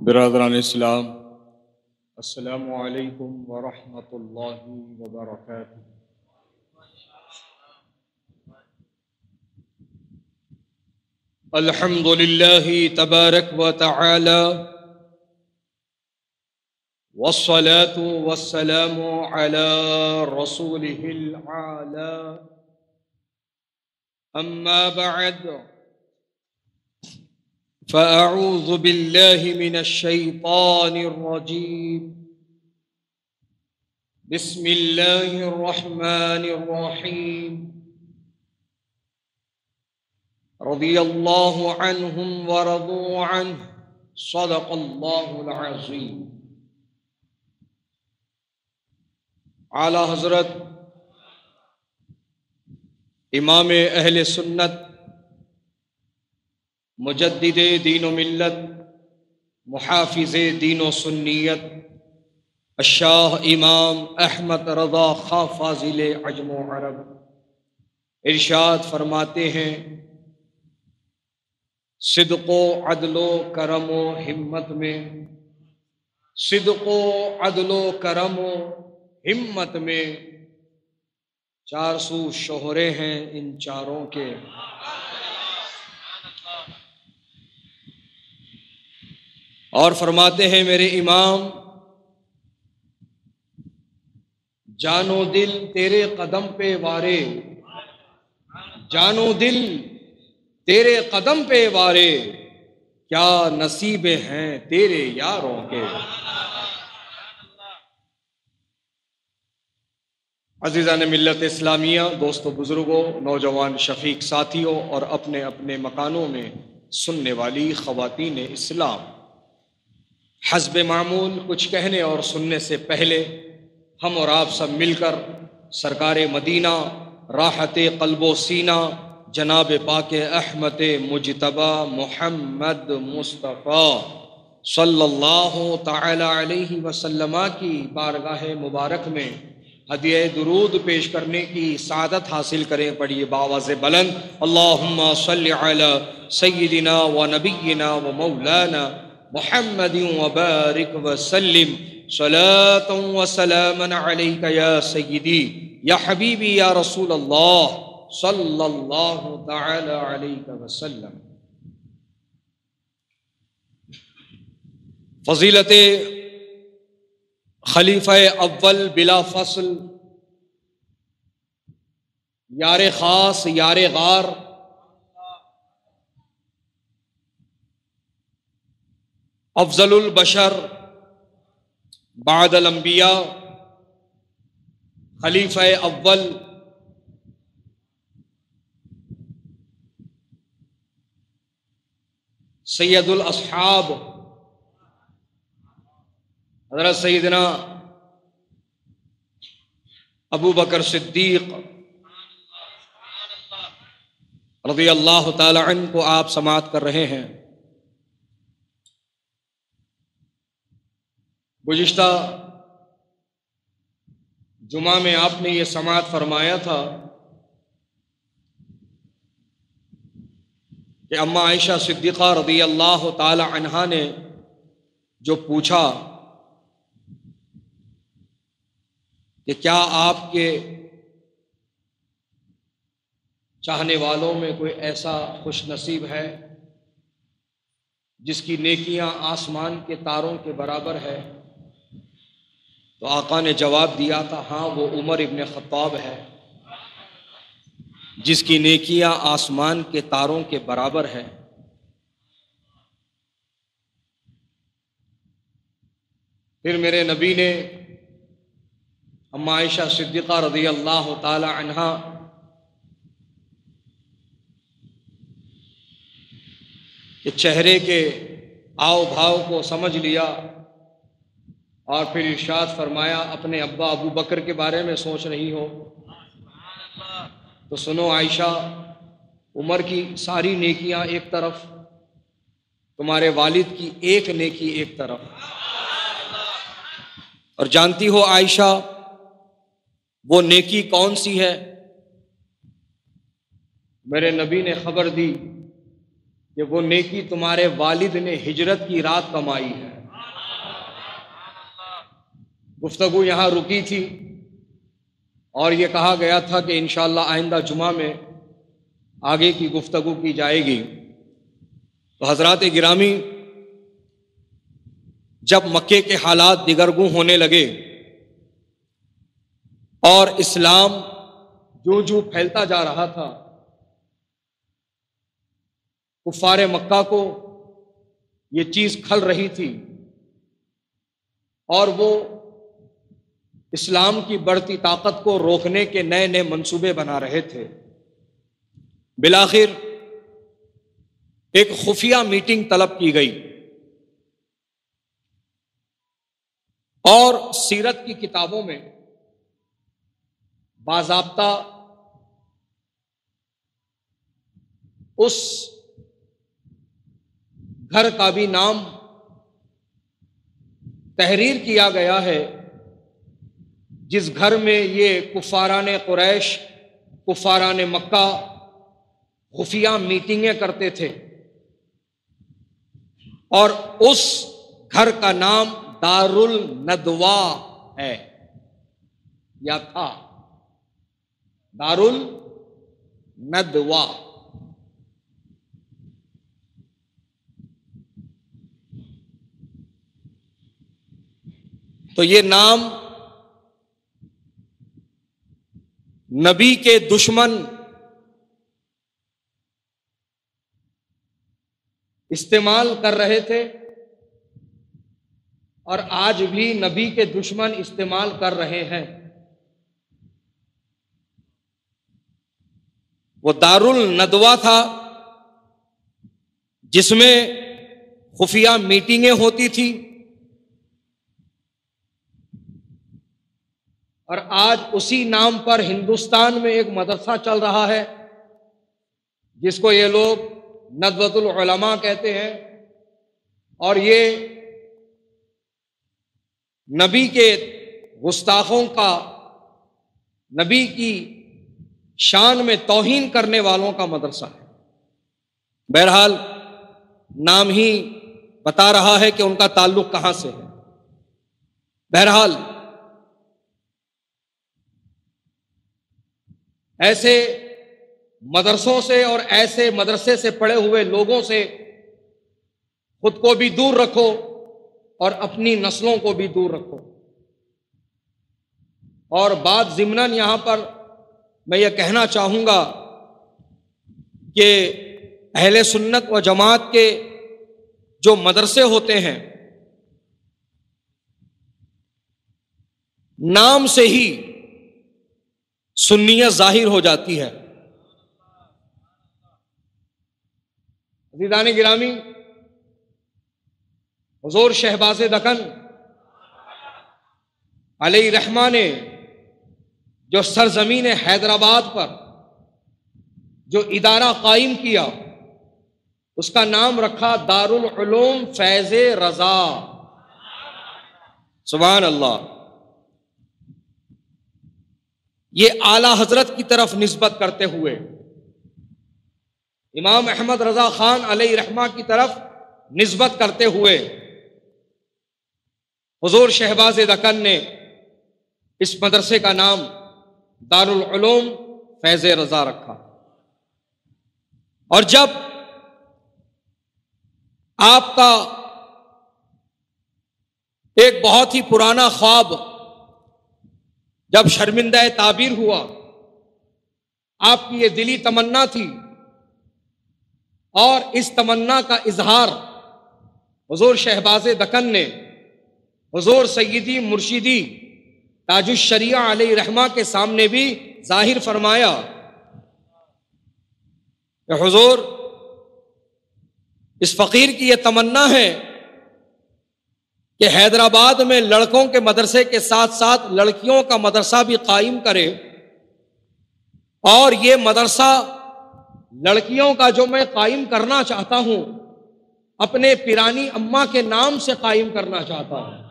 برادران اسلام، السلام علیکم ورحمۃ اللہ وبرکاتہ۔ الحمد للہ تبارک و تعالی والصلاة والسلام علی رسولہ العالی، اما بعد فأعوذ بالله من الشيطان الرجيم، بسم الله الرحمن الرحيم، رضي الله عنهم ورضوا عنه، صدق الله العظيم۔ اعلی حضرت امام اہل سنت، مجدد دین و ملت، محافظ دین و سنیت، الشاہ امام احمد رضا خاں فاضل عجم و عرب ارشاد فرماتے ہیں، صدق و عدل و کرم و ہمت میں، صدق و عدل و کرم و ہمت میں 400 شہرے ہیں ان چاروں کے۔ اور فرماتے ہیں میرے امام، جان و دل تیرے قدم پہ وارے، جان و دل تیرے قدم پہ وارے، کیا نصیب ہیں تیرے یاروں کے۔ عزیزان ملت اسلامیہ، دوستو، بزرگوں، نوجوان شفیق ساتھیوں اور اپنے اپنے مکانوں میں سننے والی خواتین اسلام، حسب معمول کچھ کہنے اور سننے سے پہلے ہم اور آپ سب مل کر سرکار مدینہ، راحت قلب و سینہ، جناب پاک احمد مجتبی محمد مصطفیٰ صلی اللہ تعالی علیہ وسلم کی بارگاہ مبارک میں ہدیہ درود پیش کرنے کی سعادت حاصل کریں۔ پڑھیے بآواز بلند، اللہم صلی علی سیدنا و نبینا و مولانا محمد وبارک وسلم، صلاۃ و سلاما علیک یا سیدی یا حبیبی یا رسول اللہ صلی اللہ تعالی علیہ وسلم۔ فضیلت خلیفہ اول بلا فصل، یار خاص یار غار، افضل البشر بعد الانبیاء، خلیفہ اول سید الاصحاب حضرت سیدنا ابو بکر صدیق رضی اللہ تعالی عنہ کو آپ سماعت کر رہے ہیں۔ گزشتہ جمعہ میں آپ نے یہ سماعت فرمایا تھا کہ اماں عائشہ صدیقہ رضی اللہ تعالی عنہا نے جو پوچھا کہ کیا آپ کے چاہنے والوں میں کوئی ایسا خوش نصیب ہے جس کی نیکیاں آسمان کے تاروں کے برابر ہے، تو آقا نے جواب دیا تھا، ہاں وہ عمر ابن خطاب ہے جس کی نیکیاں آسمان کے تاروں کے برابر ہے۔ پھر میرے نبی نے اماں عائشہ صدیقہ رضی اللہ تعالی عنہا کے چہرے کے آؤ بھاؤ کو سمجھ لیا اور پھر ارشاد فرمایا، اپنے ابا ابو بکر کے بارے میں سوچ رہی ہو تو سنو عائشہ، عمر کی ساری نیکیاں ایک طرف، تمہارے والد کی ایک نیکی ایک طرف۔ اور جانتی ہو عائشہ وہ نیکی کون سی ہے؟ میرے نبی نے خبر دی کہ وہ نیکی تمہارے والد نے ہجرت کی رات کمائی ہے۔ گفتگو یہاں رکی تھی اور یہ کہا گیا تھا کہ انشاءاللہ آئندہ جمعہ میں آگے کی گفتگو کی جائے گی۔ تو حضرات گرامی، جب مکے کے حالات دگرگوں ہونے لگے اور اسلام جو پھیلتا جا رہا تھا، کفار مکہ کو یہ چیز کھل رہی تھی اور وہ اسلام کی بڑھتی طاقت کو روکنے کے نئے نئے منصوبے بنا رہے تھے۔ بالآخر ایک خفیہ میٹنگ طلب کی گئی اور سیرت کی کتابوں میں باضابطہ اس گھر کا بھی نام تحریر کیا گیا ہے جس گھر میں یہ کفاران قریش، کفاران مکہ خفیہ میٹنگیں کرتے تھے، اور اس گھر کا نام دار الندوہ ہے یا تھا، دار الندوہ۔ تو یہ نام نبی کے دشمن استعمال کر رہے تھے اور آج بھی نبی کے دشمن استعمال کر رہے ہیں۔ وہ دار الندوہ تھا جس میں خفیہ میٹنگیں ہوتی تھی، اور آج اسی نام پر ہندوستان میں ایک مدرسہ چل رہا ہے جس کو یہ لوگ ندوۃ العلماء کہتے ہیں، اور یہ نبی کے گستاخوں کا، نبی کی شان میں توہین کرنے والوں کا مدرسہ ہے۔ بہرحال نام ہی بتا رہا ہے کہ ان کا تعلق کہاں سے ہے۔ بہرحال ایسے مدرسوں سے اور ایسے مدرسے سے پڑھے ہوئے لوگوں سے خود کو بھی دور رکھو اور اپنی نسلوں کو بھی دور رکھو۔ اور بات ضمناً یہاں پر میں یہ کہنا چاہوں گا کہ اہل سنت و جماعت کے جو مدرسے ہوتے ہیں، نام سے ہی سنیت ظاہر ہو جاتی ہے۔ عزیزان گرامی، حضور شہباز دکن علیہ رحمہ نے جو سرزمین حیدرآباد پر جو ادارہ قائم کیا، اس کا نام رکھا دار العلوم فیض رضا۔ سبحان اللہ۔ یہ اعلی حضرت کی طرف نسبت کرتے ہوئے، امام احمد رضا خان علیہ رحمہ کی طرف نسبت کرتے ہوئے حضور شہباز دکن نے اس مدرسے کا نام دار العلوم فیض رضا رکھا۔ اور جب آپ کا ایک بہت ہی پرانا خواب جب شرمندہ تعبیر ہوا، آپ کی یہ دلی تمنا تھی، اور اس تمنا کا اظہار حضور شہباز دکن نے حضور سیدی مرشدی تاج الشریعہ علیہ رحمہ کے سامنے بھی ظاہر فرمایا کہ حضور، اس فقیر کی یہ تمنا ہے کہ حیدرآباد میں لڑکوں کے مدرسے کے ساتھ ساتھ لڑکیوں کا مدرسہ بھی قائم کرے، اور یہ مدرسہ لڑکیوں کا جو میں قائم کرنا چاہتا ہوں، اپنے پیرانی اماں کے نام سے قائم کرنا چاہتا ہوں۔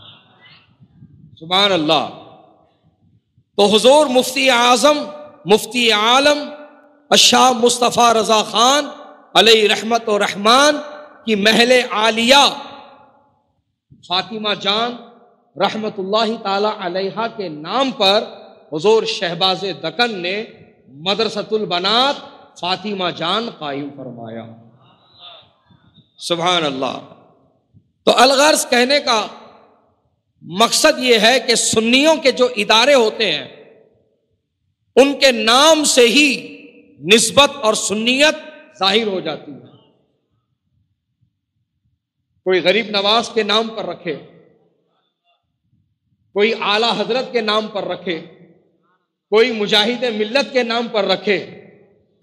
سبحان اللہ۔ تو حضور مفتی اعظم، مفتی عالم الشاہ مصطفیٰ رضا خان علیہ رحمت و رحمان کی محل عالیہ فاطمہ جان رحمت اللہ تعالی علیہا کے نام پر حضور شہباز دکن نے مدرسۃ البنات فاطمہ جان قائم فرمایا۔ سبحان اللہ۔ تو الغرض کہنے کا مقصد یہ ہے کہ سنیوں کے جو ادارے ہوتے ہیں ان کے نام سے ہی نسبت اور سنیت ظاہر ہو جاتی ہے۔ کوئی غریب نواز کے نام پر رکھے، کوئی اعلی حضرت کے نام پر رکھے، کوئی مجاہد ملت کے نام پر رکھے،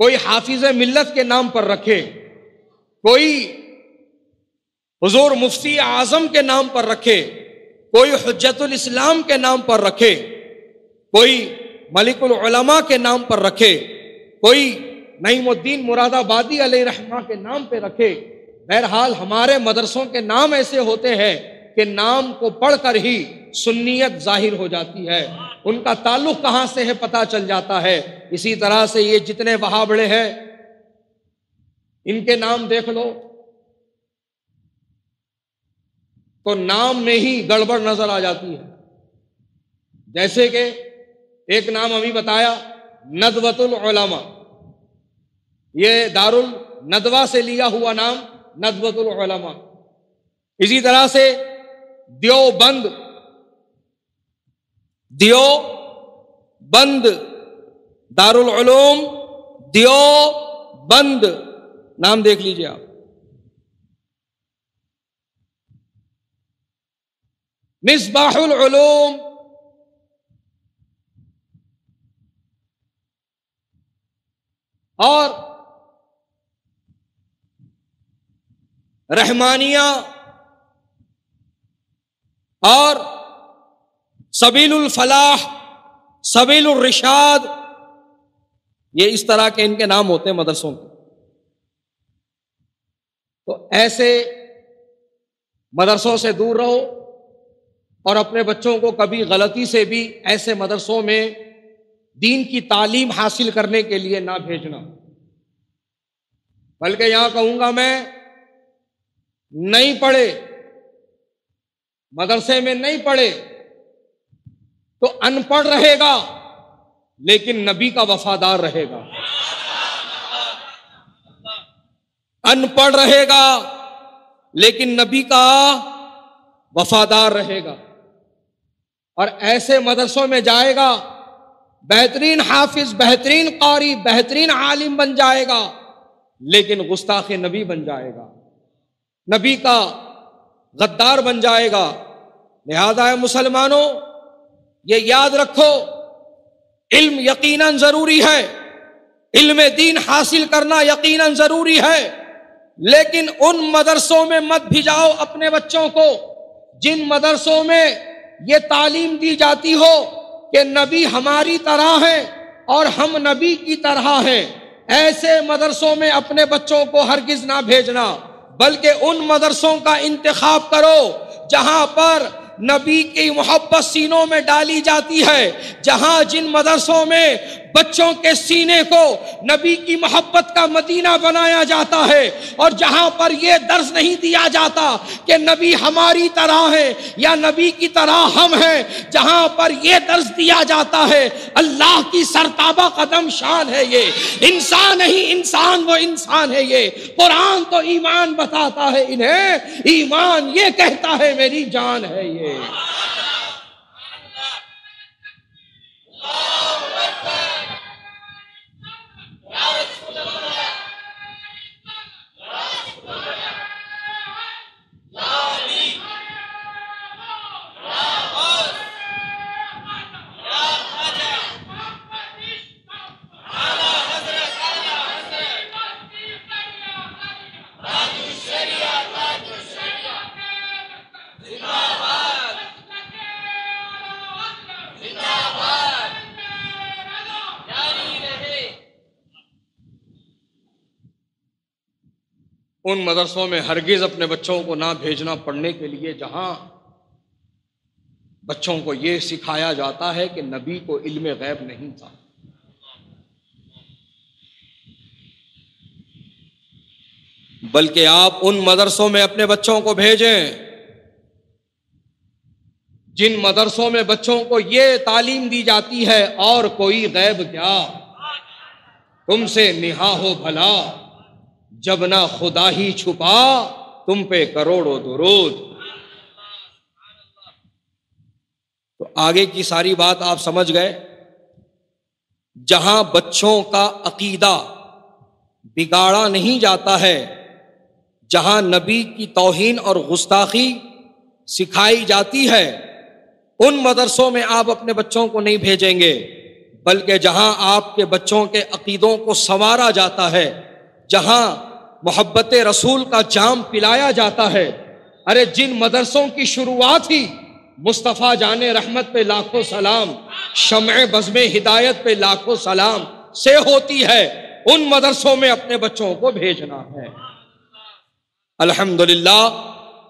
کوئی حافظ ملت کے نام پر رکھے، کوئی حضور مفتی اعظم کے نام پر رکھے، کوئی حجت الاسلام کے نام پر رکھے، کوئی ملک العلماء کے نام پر رکھے، کوئی نعیم الدین مراد آبادی علیہ رحمہ کے نام پہ رکھے۔ بہرحال ہمارے مدرسوں کے نام ایسے ہوتے ہیں کہ نام کو پڑھ کر ہی سنیت ظاہر ہو جاتی ہے، ان کا تعلق کہاں سے ہے پتہ چل جاتا ہے۔ اسی طرح سے یہ جتنے وہابڑے ہیں ان کے نام دیکھ لو تو نام میں ہی گڑبڑ نظر آ جاتی ہے۔ جیسے کہ ایک نام ابھی بتایا ندوۃ العلماء، یہ دار الندوہ سے لیا ہوا نام ندوۃ العلماء۔ اسی طرح سے دیوبند، دیوبند دار العلوم دیوبند، نام دیکھ لیجئے آپ۔ مصباح العلوم، اور رحمانیہ، اور سبیل الفلاح، سبیل الرشاد، یہ اس طرح کے ان کے نام ہوتے ہیں مدرسوں کے۔ تو ایسے مدرسوں سے دور رہو اور اپنے بچوں کو کبھی غلطی سے بھی ایسے مدرسوں میں دین کی تعلیم حاصل کرنے کے لیے نہ بھیجنا، بلکہ یہاں کہوں گا میں نہیں پڑھے، مدرسے میں نہیں پڑھے تو ان پڑھ رہے گا لیکن نبی کا وفادار رہے گا، ان پڑھ رہے گا لیکن نبی کا وفادار رہے گا۔ اور ایسے مدرسوں میں جائے گا، بہترین حافظ، بہترین قاری، بہترین عالم بن جائے گا، لیکن گستاخ نبی بن جائے گا، نبی کا غدار بن جائے گا۔ لہذا مسلمانوں یہ یاد رکھو، علم یقیناً ضروری ہے، علم دین حاصل کرنا یقیناً ضروری ہے، لیکن ان مدرسوں میں مت بھیجاؤ اپنے بچوں کو جن مدرسوں میں یہ تعلیم دی جاتی ہو کہ نبی ہماری طرح ہے اور ہم نبی کی طرح ہیں۔ ایسے مدرسوں میں اپنے بچوں کو ہرگز نہ بھیجنا، بلکہ ان مدرسوں کا انتخاب کرو جہاں پر نبی کی محبت سینوں میں ڈالی جاتی ہے، جہاں جن مدرسوں میں بچوں کے سینے کو نبی کی محبت کا مدینہ بنایا جاتا ہے، اور جہاں پر یہ درس نہیں دیا جاتا کہ نبی ہماری طرح ہے یا نبی کی طرح ہم ہیں، جہاں پر یہ درس دیا جاتا ہے اللہ کی سرتابہ قدم شان ہے، یہ انسان نہیں انسان، وہ انسان ہے، یہ قرآن تو ایمان بتاتا ہے انہیں، ایمان یہ کہتا ہے میری جان ہے یہ۔ ان مدرسوں میں ہرگز اپنے بچوں کو نہ بھیجنا پڑھنے کے لیے جہاں بچوں کو یہ سکھایا جاتا ہے کہ نبی کو علم غیب نہیں تھا۔ بلکہ آپ ان مدرسوں میں اپنے بچوں کو بھیجیں جن مدرسوں میں بچوں کو یہ تعلیم دی جاتی ہے اور کوئی غیب کیا، تم سے نہا ہو بھلا، جب نہ خدا ہی چھپا، تم پہ کروڑوں درود۔ تو آگے کی ساری بات آپ سمجھ گئے۔ جہاں بچوں کا عقیدہ بگاڑا نہیں جاتا ہے، جہاں نبی کی توہین اور گستاخی سکھائی جاتی ہے، ان مدرسوں میں آپ اپنے بچوں کو نہیں بھیجیں گے، بلکہ جہاں آپ کے بچوں کے عقیدوں کو سنوارا جاتا ہے، جہاں محبت رسول کا جام پلایا جاتا ہے۔ ارے جن مدرسوں کی شروعات ہی مصطفیٰ جان رحمت پہ لاکھوں سلام، شمع بزم ہدایت پہ لاکھوں سلام سے ہوتی ہے، ان مدرسوں میں اپنے بچوں کو بھیجنا ہے۔ الحمدللہ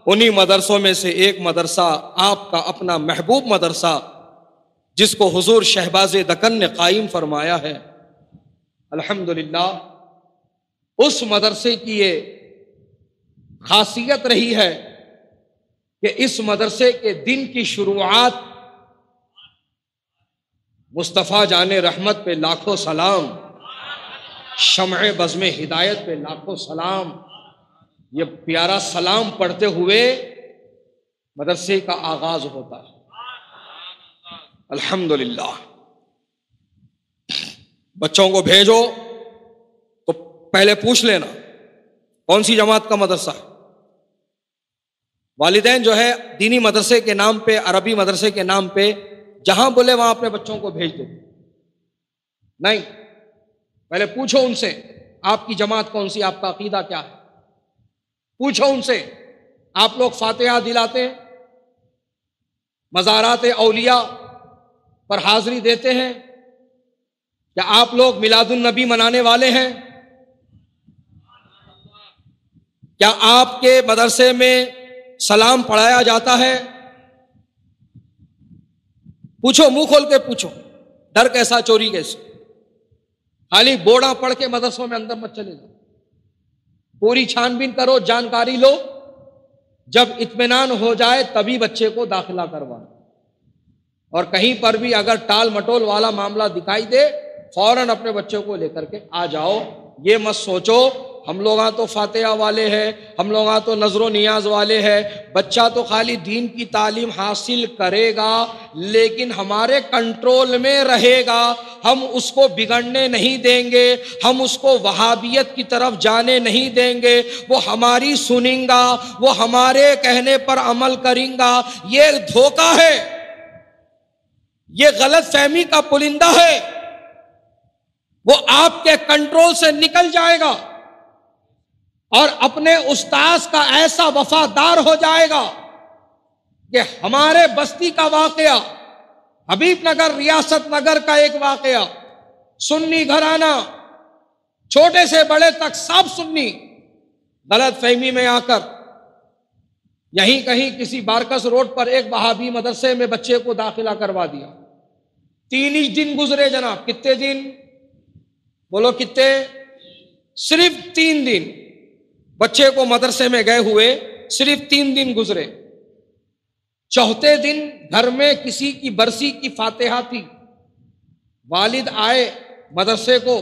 انہی مدرسوں میں سے ایک مدرسہ آپ کا اپنا محبوب مدرسہ، جس کو حضور شہباز دکن نے قائم فرمایا ہے، الحمدللہ اس مدرسے کی یہ خاصیت رہی ہے کہ اس مدرسے کے دن کی شروعات مصطفیٰ جان رحمت پہ لاکھوں سلام، شمع بزم ہدایت پہ لاکھوں سلام، یہ پیارا سلام پڑھتے ہوئے مدرسے کا آغاز ہوتا ہے۔ الحمدللہ بچوں کو بھیجو تو پہلے پوچھ لینا کون سی جماعت کا مدرسہ ہے۔ والدین جو ہے دینی مدرسے کے نام پہ، عربی مدرسے کے نام پہ جہاں بولے وہاں اپنے بچوں کو بھیج دو، نہیں، پہلے پوچھو ان سے آپ کی جماعت کون سی، آپ کا عقیدہ کیا ہے، پوچھو ان سے آپ لوگ فاتحہ دلاتے ہیں، مزارات اولیاء پر حاضری دیتے ہیں، کیا آپ لوگ میلاد النبی منانے والے ہیں، کیا آپ کے مدرسے میں سلام پڑھایا جاتا ہے؟ پوچھو، منہ کھول کے پوچھو، ڈر کیسا چوری کیسے، خالی بورڈاں پڑھ کے مدرسوں میں اندر مت چلے جاؤ، پوری چھان بین کرو، جانکاری لو، جب اطمینان ہو جائے تبھی بچے کو داخلہ کروانا، اور کہیں پر بھی اگر ٹال مٹول والا معاملہ دکھائی دے فوراً اپنے بچے کو لے کر کے آ جاؤ۔ یہ مت سوچو ہم لوگ تو فاتحہ والے ہیں، ہم لوگ تو نظر و نیاز والے ہیں، بچہ تو خالی دین کی تعلیم حاصل کرے گا لیکن ہمارے کنٹرول میں رہے گا، ہم اس کو بگڑنے نہیں دیں گے، ہم اس کو وہابیت کی طرف جانے نہیں دیں گے، وہ ہماری سنیں گا، وہ ہمارے کہنے پر عمل کریں گا۔ یہ دھوکہ ہے، یہ غلط فہمی کا پرندہ ہے، وہ آپ کے کنٹرول سے نکل جائے گا اور اپنے استاذ کا ایسا وفادار ہو جائے گا کہ ہمارے بستی کا واقعہ، حبیب نگر ریاست نگر کا ایک واقعہ، سنی گھرانہ چھوٹے سے بڑے تک سب سنی، غلط فہمی میں آ کر یہیں کہیں کسی بارکس روڈ پر ایک وہابی مدرسے میں بچے کو داخلہ کروا دیا۔ 3 ہی دن گزرے جناب، کتنے دن بولو، کتنے؟ صرف 3 دن بچے کو مدرسے میں گئے ہوئے، صرف 3 دن گزرے۔ چوتھے دن گھر میں کسی کی برسی کی فاتحہ تھی، والد آئے مدرسے کو،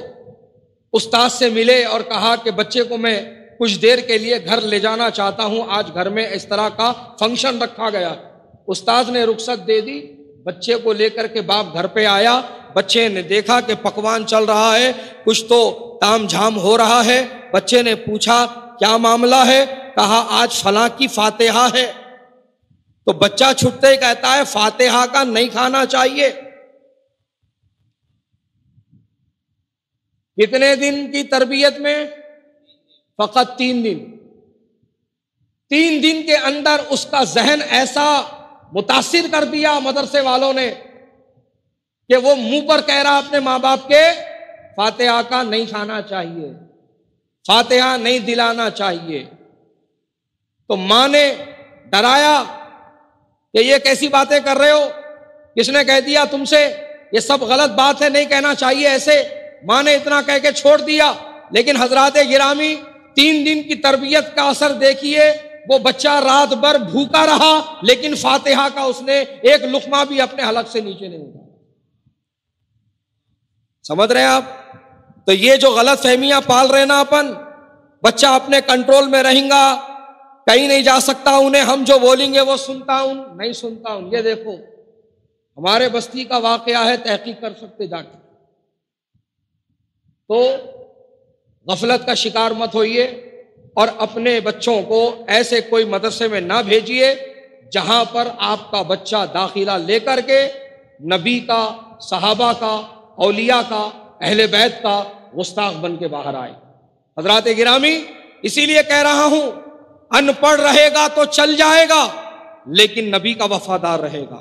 استاد سے ملے اور کہا کہ بچے کو میں کچھ دیر کے لیے گھر لے جانا چاہتا ہوں، آج گھر میں اس طرح کا فنکشن رکھا گیا۔ استاد نے رخصت دے دی، بچے کو لے کر کے باپ گھر پہ آیا، بچے نے دیکھا کہ پکوان چل رہا ہے، کچھ تو تام جھام ہو رہا ہے۔ بچے نے پوچھا کیا معاملہ ہے؟ کہا آج فلاں کی فاتحہ ہے۔ تو بچہ چھٹتے ہی کہتا ہے فاتحہ کا نہیں کھانا چاہیے۔ کتنے دن کی تربیت میں؟ فقط 3 دن۔ 3 دن کے اندر اس کا ذہن ایسا متاثر کر دیا مدرسے والوں نے کہ وہ منہ پر کہہ رہا اپنے ماں باپ کے فاتحہ کا نہیں کھانا چاہیے، فاتحہ نہیں دلانا چاہیے۔ تو ماں نے ڈرایا کہ یہ کیسی باتیں کر رہے ہو، کس نے کہہ دیا تم سے یہ سب غلط بات ہے، نہیں کہنا چاہیے ایسے۔ ماں نے اتنا کہہ کے چھوڑ دیا، لیکن حضرات گرامی 3 دن کی تربیت کا اثر دیکھیے، وہ بچہ رات بھر بھوکا رہا لیکن فاتحہ کا اس نے ایک لقمہ بھی اپنے حلق سے نیچے نہیں اٹھایا۔ سمجھ رہے ہیں آپ؟ تو یہ جو غلط فہمیاں پال رہے نا اپن، بچہ اپنے کنٹرول میں رہیں گا، کہیں نہیں جا سکتا، انہیں ہم جو بولیں گے وہ سنتا ہوں، نہیں سنتا ہوں۔ یہ دیکھو ہمارے بستی کا واقعہ ہے، تحقیق کر سکتے جا کے۔ تو غفلت کا شکار مت ہوئیے اور اپنے بچوں کو ایسے کوئی مدرسے میں نہ بھیجیے جہاں پر آپ کا بچہ داخلہ لے کر کے نبی کا، صحابہ کا، اولیاء کا، اہل بیت کا گستاخ بن کے باہر آئے۔ حضرات گرامی، اسی لیے کہہ رہا ہوں، ان پڑھ رہے گا تو چل جائے گا لیکن نبی کا وفادار رہے گا،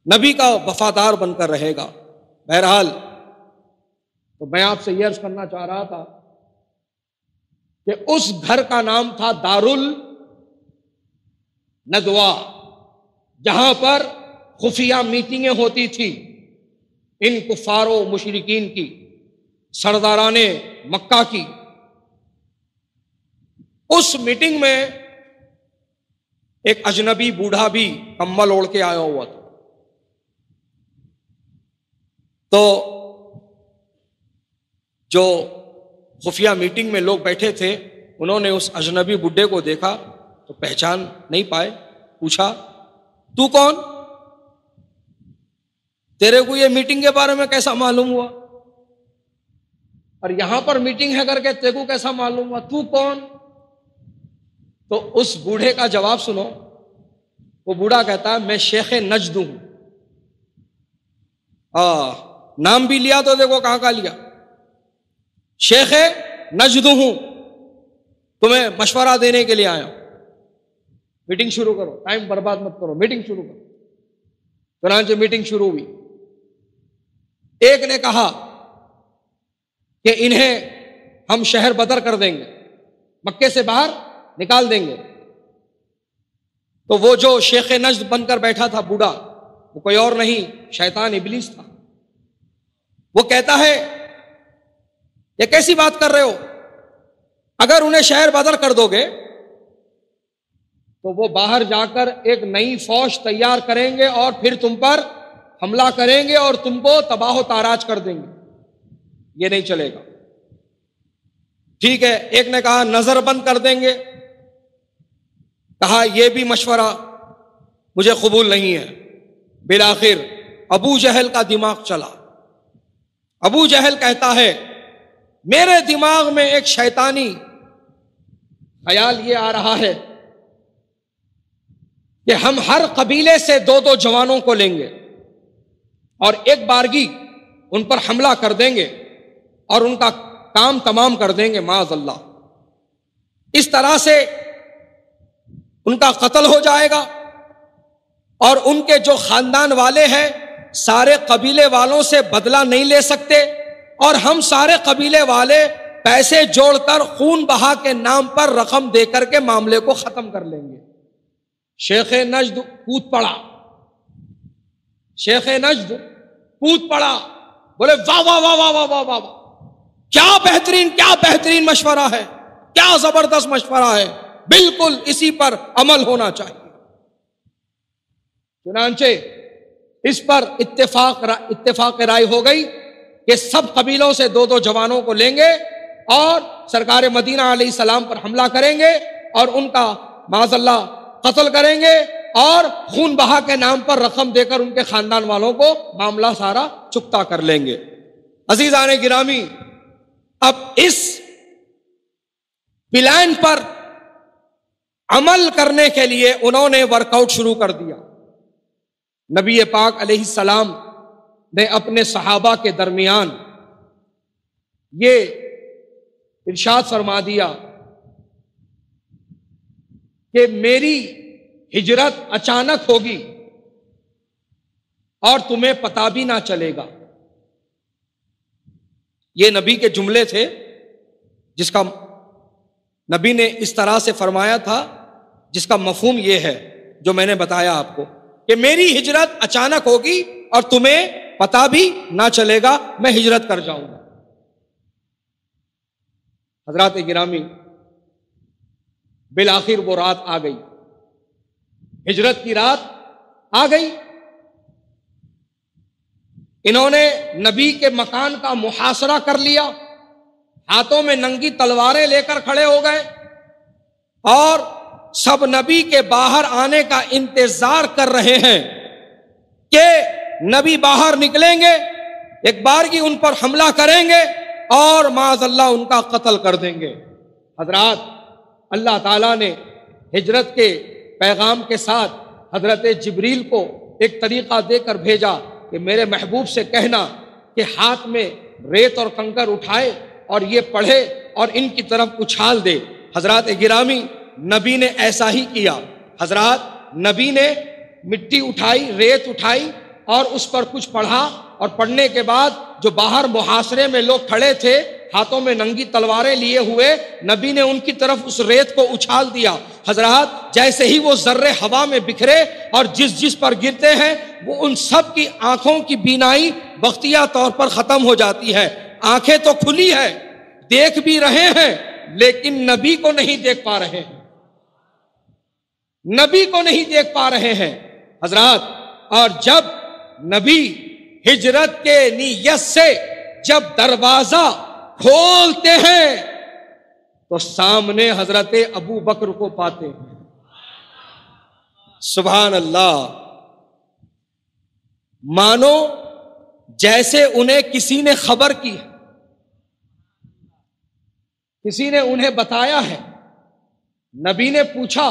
نبی کا وفادار بن کر رہے گا۔ بہرحال تو میں آپ سے یہ عرض کرنا چاہ رہا تھا کہ اس گھر کا نام تھا دارالندوا، جہاں پر خفیہ میٹنگیں ہوتی تھی ان کفار و مشرکین کی، سرداران مکہ کی۔ اس میٹنگ میں ایک اجنبی بوڑھا بھی کمبل اوڑھ کے آیا ہوا تھا۔ تو جو خفیہ میٹنگ میں لوگ بیٹھے تھے انہوں نے اس اجنبی بڈھے کو دیکھا تو پہچان نہیں پائے، پوچھا تو کون؟ تیرے کو یہ میٹنگ کے بارے میں کیسا معلوم ہوا؟ اور یہاں پر میٹنگ ہے کر کے تیرے کو کیسا معلوم ہوا؟ تو کون؟ تو اس بوڑھے کا جواب سنو۔ وہ بوڑھا کہتا ہے میں شیخ نجد ہوں۔ نام بھی لیا تو دیکھو کہاں کا لیا، شیخ نجد ہوں، تمہیں مشورہ دینے کے لیے آیا ہوں۔ میٹنگ شروع کرو، ٹائم برباد مت کرو، میٹنگ شروع کرو۔ چنانچہ میٹنگ شروع ہوئی۔ ایک نے کہا کہ انہیں ہم شہر بدر کر دیں گے، مکے سے باہر نکال دیں گے۔ تو وہ جو شیخ نجد بن کر بیٹھا تھا بوڑھا، وہ کوئی اور نہیں شیطان ابلیس تھا۔ وہ کہتا ہے یہ کیسی بات کر رہے ہو؟ اگر انہیں شہر بدر کر دو گے تو وہ باہر جا کر ایک نئی فوج تیار کریں گے اور پھر تم پر حملہ کریں گے اور تم کو تباہ و تاراج کر دیں گے، یہ نہیں چلے گا۔ ٹھیک ہے، ایک نے کہا نظر بند کر دیں گے، کہا یہ بھی مشورہ مجھے قبول نہیں ہے۔ بالآخر ابو جہل کا دماغ چلا۔ ابو جہل کہتا ہے میرے دماغ میں ایک شیطانی خیال یہ آ رہا ہے کہ ہم ہر قبیلے سے 2 جوانوں کو لیں گے اور ایک بارگی ان پر حملہ کر دیں گے اور ان کا کام تمام کر دیں گے، معاذ اللہ۔ اس طرح سے ان کا قتل ہو جائے گا اور ان کے جو خاندان والے ہیں سارے قبیلے والوں سے بدلہ نہیں لے سکتے، اور ہم سارے قبیلے والے پیسے جوڑ کر خون بہا کے نام پر رقم دے کر کے معاملے کو ختم کر لیں گے۔ شیخ نجد کود پڑا، شیخ نجد کود پڑا، بولے واہ واہ واہ واہ واہ واہ واہ، کیا بہترین مشورہ ہے، کیا زبردست مشورہ ہے، بالکل اسی پر عمل ہونا چاہیے۔ چنانچہ اس پر اتفاق رائے ہو گئی کہ سب قبیلوں سے 2 جوانوں کو لیں گے اور سرکار مدینہ علیہ السلام پر حملہ کریں گے اور ان کا معاذ اللہ قتل کریں گے اور خون بہا کے نام پر رقم دے کر ان کے خاندان والوں کو معاملہ سارا چکتا کر لیں گے۔ عزیزان گرامی، اب اس پلان پر عمل کرنے کے لیے انہوں نے ورک آؤٹ شروع کر دیا۔ نبی پاک علیہ السلام نے اپنے صحابہ کے درمیان یہ ارشاد فرما دیا کہ میری ہجرت اچانک ہوگی اور تمہیں پتہ بھی نہ چلے گا۔ یہ نبی کے جملے تھے جس کا نبی نے اس طرح سے فرمایا تھا، جس کا مفہوم یہ ہے جو میں نے بتایا آپ کو کہ میری ہجرت اچانک ہوگی اور تمہیں پتہ بھی نہ چلے گا، میں ہجرت کر جاؤں گا۔ حضرات گرامی، بالآخر وہ رات آ گئی، ہجرت کی رات آ گئی۔ انہوں نے نبی کے مکان کا محاصرہ کر لیا، ہاتھوں میں ننگی تلواریں لے کر کھڑے ہو گئے اور سب نبی کے باہر آنے کا انتظار کر رہے ہیں کہ نبی باہر نکلیں گے، ایک بار کی ان پر حملہ کریں گے اور معاذ اللہ ان کا قتل کر دیں گے۔ حضرات، اللہ تعالیٰ نے ہجرت کے پیغام کے ساتھ حضرت جبریل کو ایک طریقہ دے کر بھیجا کہ میرے محبوب سے کہنا کہ ہاتھ میں ریت اور کنکر اٹھائے اور یہ پڑھے اور ان کی طرف اچھال دے۔ حضرات گرامی، نبی نے ایسا ہی کیا۔ حضرات، نبی نے مٹی اٹھائی، ریت اٹھائی اور اس پر کچھ پڑھا، اور پڑھنے کے بعد جو باہر محاصرے میں لوگ کھڑے تھے ہاتھوں میں ننگی تلواریں لیے ہوئے، نبی نے ان کی طرف اس ریت کو اچھال دیا۔ حضرات، جیسے ہی وہ ذرے ہوا میں بکھرے اور جس پر گرتے ہیں وہ ان سب کی آنکھوں کی بینائی بختیہ طور پر ختم ہو جاتی ہے۔ آنکھیں تو کھلی ہے، دیکھ بھی رہے ہیں، لیکن نبی کو نہیں دیکھ پا رہے ہیں، نبی کو نہیں دیکھ پا رہے ہیں۔ حضرات، اور جب نبی ہجرت کے نیت سے جب دروازہ کھولتے ہیں تو سامنے حضرت ابو بکر کو پاتے ہیں۔ سبحان اللہ، مانو جیسے انہیں کسی نے خبر کی ہے، کسی نے انہیں بتایا ہے۔ نبی نے پوچھا،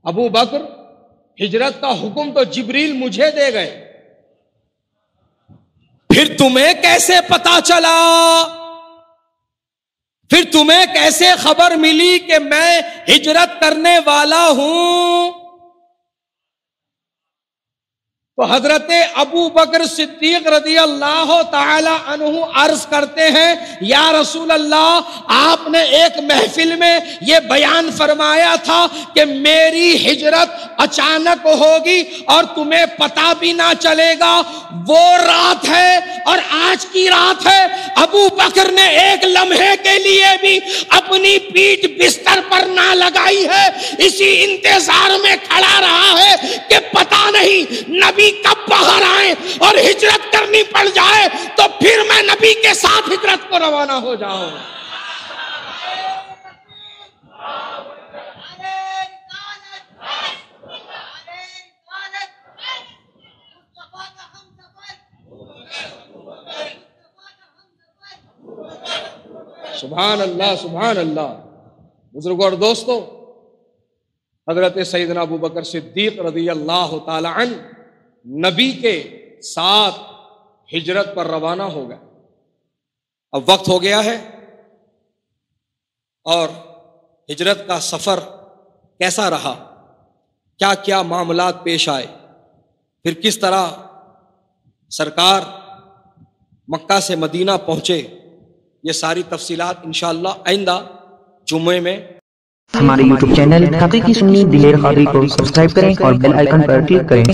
ابو بکر، ہجرت کا حکم تو جبریل مجھے دے گئے، پھر تمہیں کیسے پتا چلا؟ پھر تمہیں کیسے خبر ملی کہ میں ہجرت کرنے والا ہوں؟ تو حضرت ابو بکر صدیق رضی اللہ تعالی عنہ عرض کرتے ہیں، یا رسول اللہ، آپ نے ایک محفل میں یہ بیان فرمایا تھا کہ میری ہجرت اچانک ہوگی اور تمہیں پتہ بھی نہ چلے گا۔ وہ رات ہے اور آج کی رات ہے۔ ابو بکر نے ایک لمحے کے لیے بھی اپنی پیٹھ بستر پر نہ لگائی ہے، اسی انتظار میں کھڑا رہا ہے کہ پتہ نہیں نبی کب باہر آئے اور ہجرت کرنی پڑ جائے تو پھر میں نبی کے ساتھ ہجرت کو روانہ ہو جاؤں۔ سبحان اللہ، سبحان اللہ۔ بزرگوں اور دوستو، حضرت سیدنا ابو بکر صدیق رضی اللہ تعالی عنہ نبی کے ساتھ ہجرت پر روانہ ہو گئے۔ اب وقت ہو گیا ہے اور ہجرت کا سفر کیسا رہا، کیا کیا معاملات پیش آئے، پھر کس طرح سرکار مکہ سے مدینہ پہنچے، یہ ساری تفصیلات انشاءاللہ آئندہ جمعے میں۔ ہمارے YouTube چینل حقیقی سنی دلیر قادری کو سبسکرائب کریں اور بیل آئیکن پر کلک کریں۔